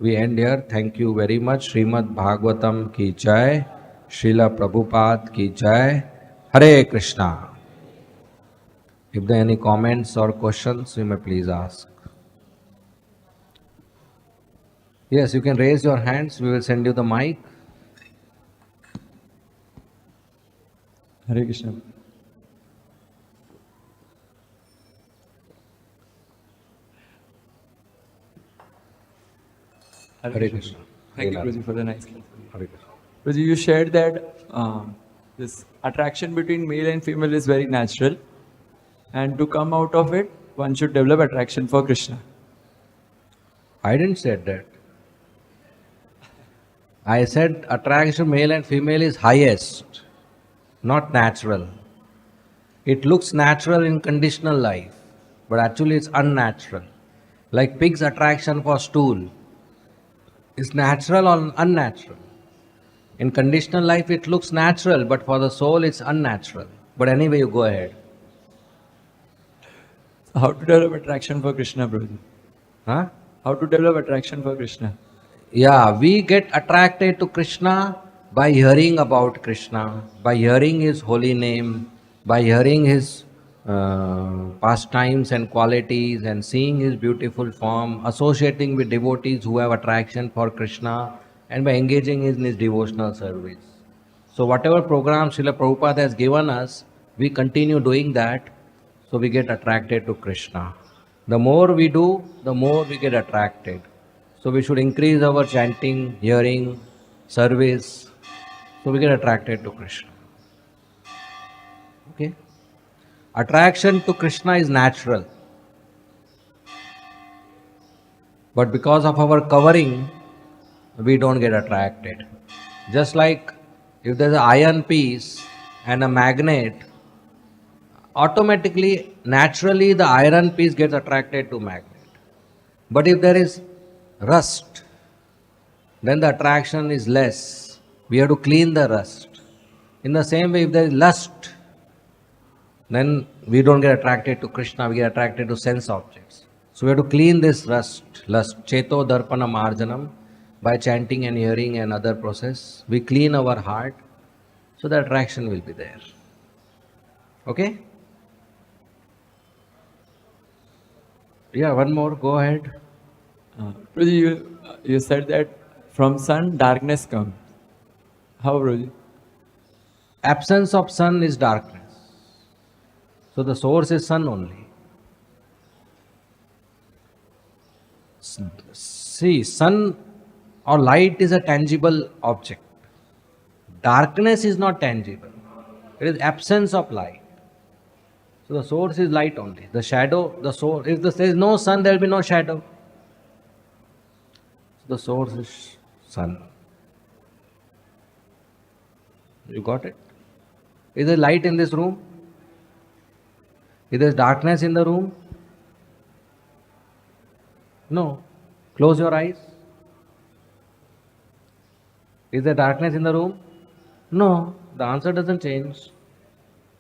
We end here. Thank you very much. Srimad Bhagavatam ki jai. Srila Prabhupada ki jai. Hare Krishna. If there are any comments or questions, you may please ask. Yes, you can raise your hands. We will send you the mic.
Hare Krishna.
Hare Krishna.
Thank you, Prabhuji, for the nice class.
Hare Krishna.
Prabhuji, you shared that this attraction between male and female is very natural, and to come out of it, one should develop attraction for Krishna.
I didn't say that. I said attraction male and female is highest, not natural. It looks natural in conditional life, but actually it's unnatural. Like pig's attraction for stool is natural or unnatural. In conditional life it looks natural, but for the soul it's unnatural. But anyway, you go ahead.
So how to develop attraction for Krishna, Prabhuji?
Huh?
How to develop attraction for Krishna?
Yeah, we get attracted to Krishna by hearing about Krishna, by hearing His holy name, by hearing His pastimes and qualities and seeing His beautiful form, associating with devotees who have attraction for Krishna, and by engaging in His devotional service. So whatever program Srila Prabhupada has given us, we continue doing that, so we get attracted to Krishna. The more we do, the more we get attracted. So we should increase our chanting, hearing, service, so we get attracted to Krishna. Okay? Attraction to Krishna is natural. But because of our covering, we don't get attracted. Just like if there's an iron piece and a magnet, automatically, naturally the iron piece gets attracted to magnet. But if there is rust, then the attraction is less. We have to clean the rust. In the same way, if there is lust, then we don't get attracted to Krishna, we get attracted to sense objects. So we have to clean this lust, cheto darpana marjanam, by chanting and hearing and other process. We clean our heart, so the attraction will be there. Okay? Yeah, one more, go ahead.
Prabhuji, you said that From sun, darkness comes. How, Prabhuji?
Absence of sun is darkness. So the source is sun only. See, sun or light is a tangible object. Darkness is not tangible. It is absence of light. So the source is light only. The shadow, the source. If there is no sun, there will be no shadow. The source is sun. You got it? Is there light in this room? Is there darkness in the room? No. Close your eyes. Is there darkness in the room? No. The answer doesn't change.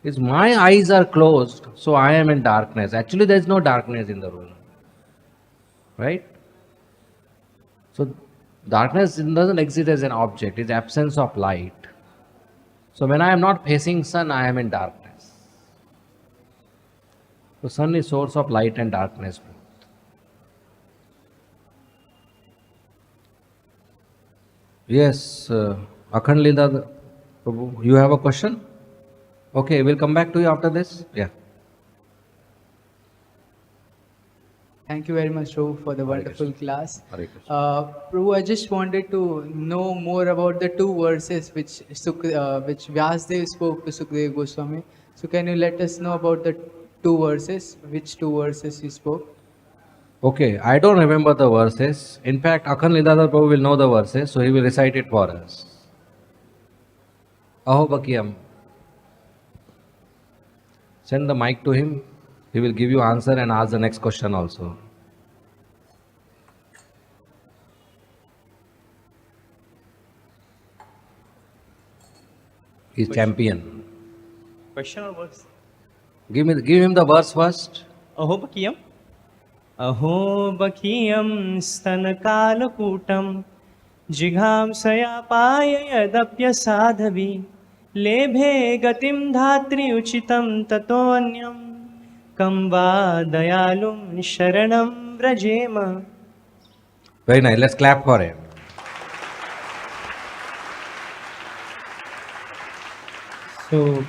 It's my eyes are closed, so I am in darkness. Actually, there is no darkness in the room. Right? So, darkness doesn't exist as an object, it's absence of light. So, when I am not facing sun, I am in darkness. So, sun is source of light and darkness. Yes, Akhand Lida, Prabhu, you have a question? Okay, we'll come back to you after this. Yeah.
Thank you very much, Prabhu, for the
Hare
wonderful
Krishna.
class.
Hare Krishna.
Prabhu, I just wanted to know more about the two verses which which Vyasdev spoke to Sukadeva Goswami. So can you let us know about the two verses? Which two verses he spoke?
Okay, I don't remember the verses. In fact, Akhand Lidadhar Prabhu will know the verses, so he will recite it for us. Aho Bakiyam. Send the mic to him. He will give you answer and ask the next question also. He's champion.
Question or verse?
Give him the verse first.
अहो बकीयम अहो बकीयम स्तनकालकूटम जिघांसयापाय यदप्यसाधवि लेभे गतिं धात्री उचितं ततोऽन्यं कं वा दयालुं शरणं व्रजेम.
Very nice. Let's clap for him.
So,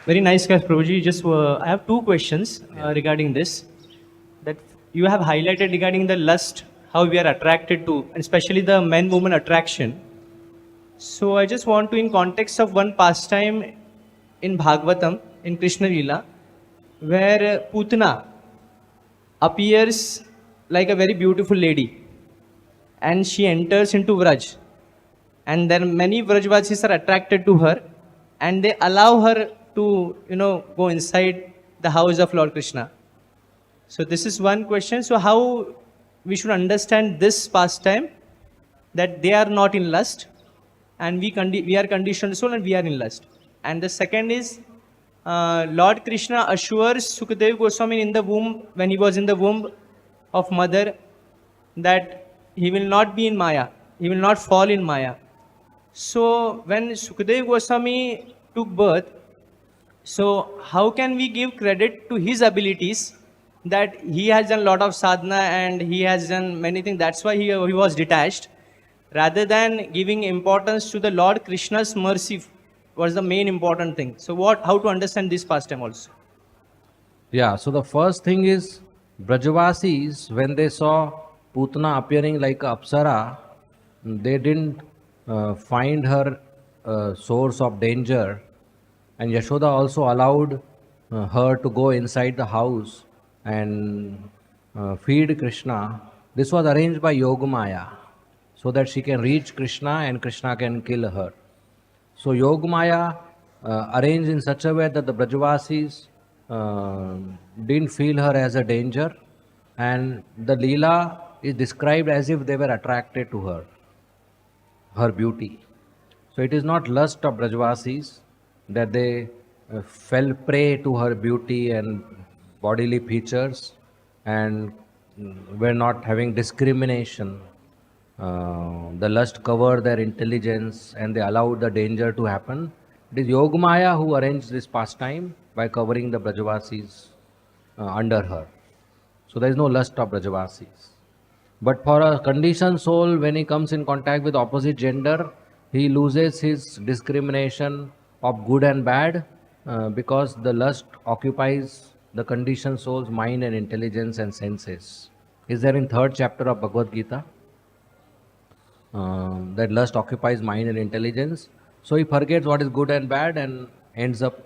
very nice, guys, Prabhuji. Just I have two questions regarding this. That you have highlighted regarding the lust, how we are attracted to, and especially the man-woman attraction. So, I just want to, in context of one pastime in Bhagavatam, in Krishna Lila, where Putana appears like a very beautiful lady, and she enters into Vraj, and then many Vrajvasis are attracted to her, and they allow her to go inside the house of Lord Krishna. So this is one question. So how we should understand this pastime, that they are not in lust, and we are conditioned soul and we are in lust. And the second is Lord Krishna assures Sukadeva Goswami in the womb, when he was in the womb of mother, that he will not be in Maya, he will not fall in Maya. So when Sukadeva Goswami took birth, so how can we give credit to his abilities, that he has done a lot of sadhana and he has done many things, that's why he was detached, rather than giving importance to the Lord Krishna's mercy was the main important thing. So how to understand this pastime also?
Yeah, so the first thing is Brajavasis, when they saw Putana appearing like a Apsara, they didn't find her a source of danger, and Yashoda also allowed her to go inside the house and feed Krishna. This was arranged by Yogamaya so that she can reach Krishna and Krishna can kill her. So Yogamaya arranged in such a way that the Brajavasis didn't feel her as a danger, and the Leela is described as if they were attracted to her beauty. So it is not lust of Brajavasis that they fell prey to her beauty and bodily features and were not having discrimination. The lust covered their intelligence and they allowed the danger to happen. It is Yogamaya who arranged this pastime by covering the Brajavasis under her. So there is no lust of Brajavasis. But for a conditioned soul, when he comes in contact with opposite gender, he loses his discrimination of good and bad because the lust occupies the conditioned soul's mind and intelligence and senses. Is there in third chapter of Bhagavad Gita? That lust occupies mind and intelligence. So he forgets what is good and bad and ends up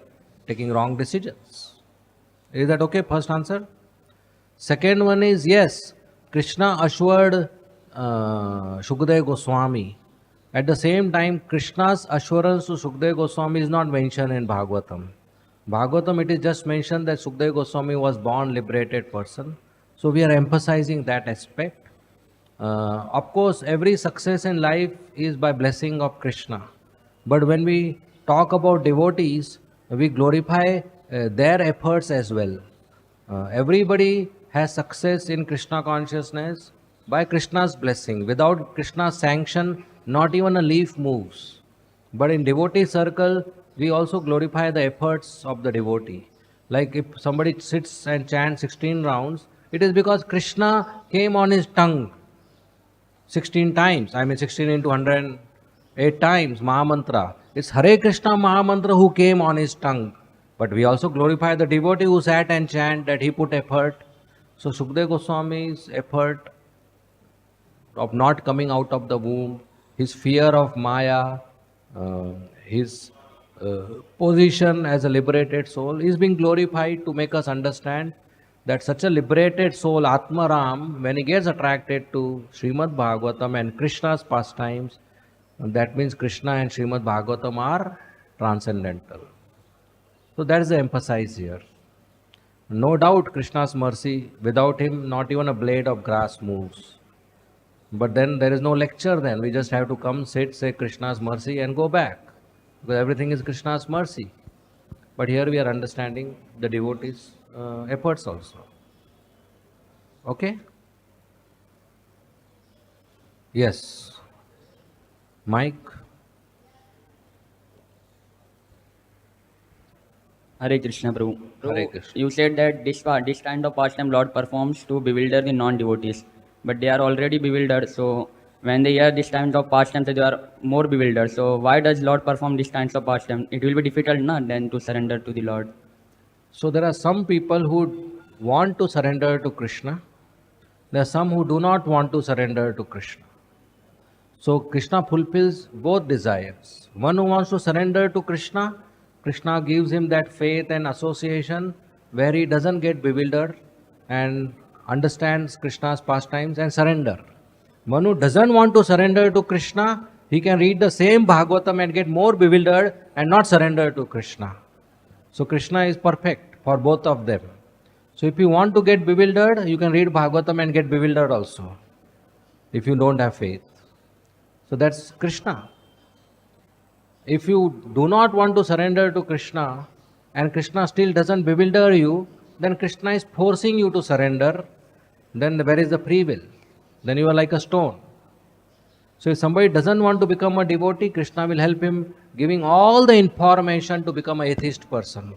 taking wrong decisions. Is that okay? First answer. Second one is yes, Krishna assured Shukdev Goswami. At the same time, Krishna's assurance to Shukdev Goswami is not mentioned in Bhagavatam. Bhagavatam, it is just mentioned that Shukdev Goswami was born liberated person. So we are emphasizing that aspect. Of course, every success in life is by blessing of Krishna. But when we talk about devotees, we glorify their efforts as well. Everybody has success in Krishna consciousness by Krishna's blessing. Without Krishna's sanction, not even a leaf moves. But in devotee circle, we also glorify the efforts of the devotee. Like if somebody sits and chants 16 rounds, it is because Krishna came on his tongue 16 times. I mean 16 into 108 times, Mahamantra. It's Hare Krishna Mahamantra who came on his tongue. But we also glorify the devotee who sat and chanted, that he put effort. So Shukdev Goswami's effort of not coming out of the womb, his fear of Maya, his position as a liberated soul is being glorified to make us understand that such a liberated soul, Atmaram, when he gets attracted to Srimad Bhagavatam and Krishna's pastimes, that means Krishna and Srimad Bhagavatam are transcendental. So that is the emphasis here. No doubt Krishna's mercy, without him not even a blade of grass moves. But then there is no lecture then. We just have to come, sit, say Krishna's mercy and go back. Because everything is Krishna's mercy. But here we are understanding the devotees' efforts also. Okay? Yes. Mike?
Hare Krishna, Prabhu.
Hare Krishna.
You said that this kind of pastime Lord performs to bewilder the non-devotees, but they are already bewildered. So when they hear this kind of pastime, they are more bewildered. So why does Lord perform these kinds of pastime? It will be difficult, not then to surrender to the Lord.
So there are some people who want to surrender to Krishna. There are some who do not want to surrender to Krishna. So Krishna fulfills both desires. One who wants to surrender to Krishna, Krishna gives him that faith and association where he doesn't get bewildered and understands Krishna's pastimes and surrender. One who doesn't want to surrender to Krishna, he can read the same Bhagavatam and get more bewildered and not surrender to Krishna. So Krishna is perfect for both of them. So if you want to get bewildered, you can read Bhagavatam and get bewildered also, if you don't have faith. So that's Krishna. If you do not want to surrender to Krishna and Krishna still doesn't bewilder you, then Krishna is forcing you to surrender. Then where is the free will? Then you are like a stone. So if somebody doesn't want to become a devotee, Krishna will help him giving all the information to become an atheist person.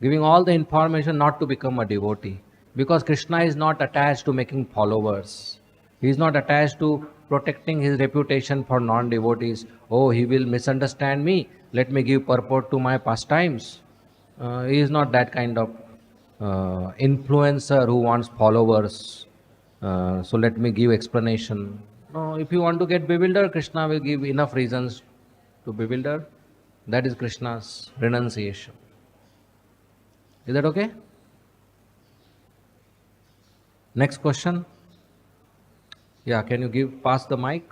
Giving all the information not to become a devotee. Because Krishna is not attached to making followers. He is not attached to protecting his reputation for non-devotees. Oh, he will misunderstand me. Let me give purport to my pastimes. He is not that kind of influencer who wants followers. So let me give explanation. No, if you want to get bewildered, Krishna will give enough reasons to bewilder. That is Krishna's renunciation. Is that okay? Next question. Yeah, can you pass the mic?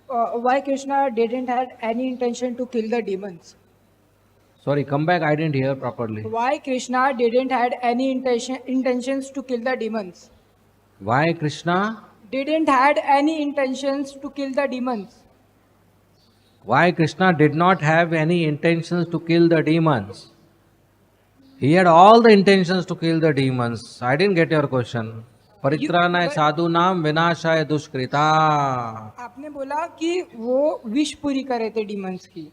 Why Krishna didn't have any intention to kill the demons?
Sorry, come back. I didn't hear properly.
Why Krishna didn't had any intentions to kill the demons?
Why Krishna?
Didn't had any intentions to kill the demons.
Why Krishna did not have any intentions to kill the demons? He had all the intentions to kill the demons. I didn't get your question. परित्राणाय साधूनाम विनाशाय दुष्कृता.
आपने बोला कि वो wish पूरी कर रहे थे demons की.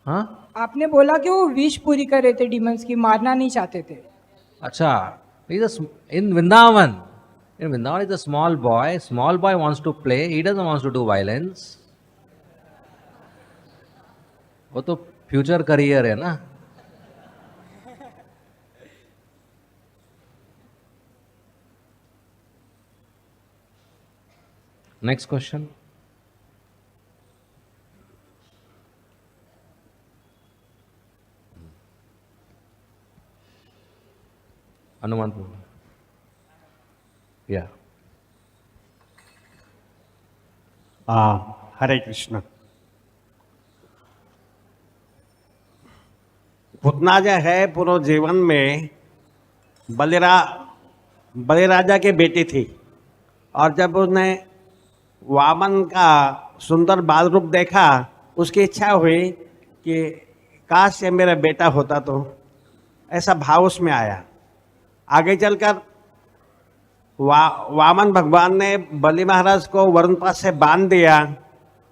हाँ?
आपने बोला कि वो विश पूरी कर रहे थे demons की, मारना नहीं चाहते थे.
अच्छा, In Vrindavan. In Vrindavan is a small boy. Small boy wants to play. He doesn't want to do violence. वो तो फ्यूचर करियर है ना. Next question. Anumanpur. Yeah.
हरे कृष्ण. पुतना जो है पूरे जीवन में बलिराजा के बेटी थी, और जब उसने वामन का सुंदर बाल रूप देखा, उसकी इच्छा हुई कि काश ये मेरा बेटा होता, तो ऐसा भाव उसमें आया. आगे चलकर वामन भगवान ने बलि महाराज को वरुण पास से बांध दिया,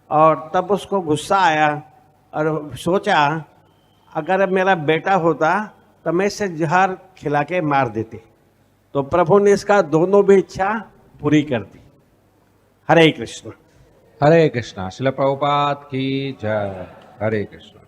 और तब उसको गुस्सा आया और सोचा अगर मेरा बेटा होता तो मैं इसे जहर खिला के मार देती. तो प्रभु ने इसका दोनों भी इच्छा पूरी कर दी. हरे कृष्ण.
हरे कृष्णा. श्रील प्रभुपाद की जय. हरे कृष्णा.